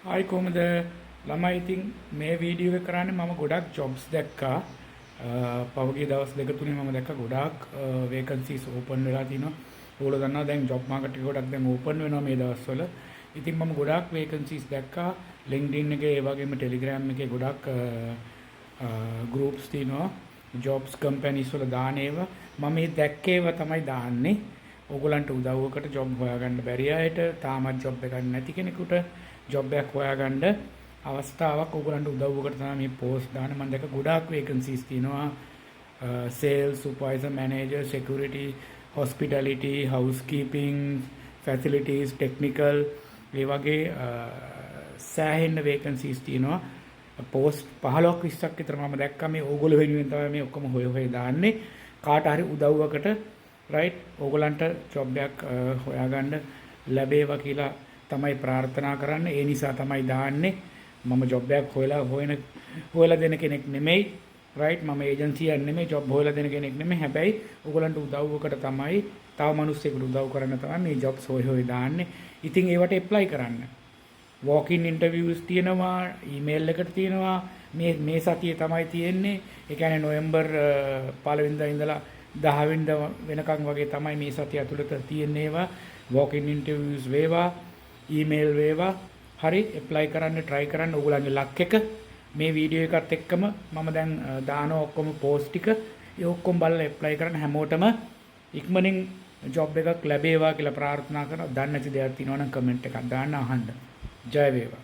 ආයි කොහමද ළමයි ඉතින් මේ වීඩියෝ එක කරන්නේ මම ගොඩක් ජොබ්ස් දැක්කා පහුගිය දවස් දෙක තුනේ මම දැක්කා ගොඩාක් වේකන්සිස් ඕපන් වෙලා තිනවා ඕගොල්ලෝ දන්නවා දැන් ජොබ් මාකට් එක ගොඩක් දැන් ඕපන් වෙනවා මේ දවස්වල ඉතින් මම ගොඩාක් වේකන්සිස් දැක්කා LinkedIn එකේ ඒ වගේම Telegram එකේ ගොඩක් ගෲප්ස් තිනවා ජොබ්ස් කම්පැනිස් වල දාන ඒවා මම මේ දැක්කේ ඒවා තමයි දාන්නේ ඕගොල්ලන්ට උදව්වකට ජොබ් හොයාගන්න බැරි අයට තාමත් ජොබ් එකක් නැති කෙනෙකුට ජොබ් එකක් හොයාගන්න අවස්ථාවක් ඕගොල්ලන්ට උදව්වකට තමයි මේ පෝස්ට් දාන්නේ මම දැක්ක ගොඩාක් වේකන්සිස් තියෙනවා sales supervisor manager security hospitality housekeeping facilities technical ඒ වගේ සෑහෙන වේකන්සිස් තියෙනවා පෝස්ට් 15ක් 20ක් විතර මම දැක්කා මේ ඕගොල්ලෝ වෙනුවෙන් තමයි මේ ඔක්කොම හොය දාන්නේ කාට හරි උදව්වකට රයිට් ඕගොල්ලන්ට ජොබ් එකක් හොයාගන්න ලැබේවා කියලා තමයි ප්‍රාර්ථනා කරන්නේ ඒ නිසා තමයි දාන්නේ මම ජොබ් එකක් හොයලා දෙන කෙනෙක් නෙමෙයි රයිට් මම ඒජන්සි එකක් නෙමෙයි ජොබ් හොයලා දෙන කෙනෙක් නෙමෙයි හැබැයි ඕගොල්ලන්ට උදව්වකට තමයි තව මිනිස්සුෙකුට උදව් කරන්න තමයි මේ ජොබ්ස් හොය දාන්නේ ඉතින් ඒවට ඇප්ලයි කරන්න walk in interviews තියෙනවා ඊමේල් එකට තියෙනවා මේ සතියේ තමයි තියෙන්නේ ඒ කියන්නේ නොවැම්බර් 15 වෙනිදා ඉඳලා 10 වෙනිදා වෙනකන් වගේ තමයි මේ සතිය ඇතුළත තියෙන්නේ ඒවා walk in interviews වේවා ඊමේල් වේවා හරි ඇප්ලයි කරන්න try කරන්න ඕගොල්ලන්ගේ ලක් එක මේ වීඩියෝ එකත් එක්කම මම දැන් දානවා ඔක්කොම පෝස්ට් ටික ඒ ඔක්කොම බලලා ඇප්ලයි කරන්න හැමෝටම ඉක්මනින් ජොබ් එකක් ලැබේවා කියලා ප්‍රාර්ථනා කරනවා දන්නේ නැති දේවල් තියෙනවා නම් කමෙන්ට් එකක් දාන්න අහන්න ජය වේවා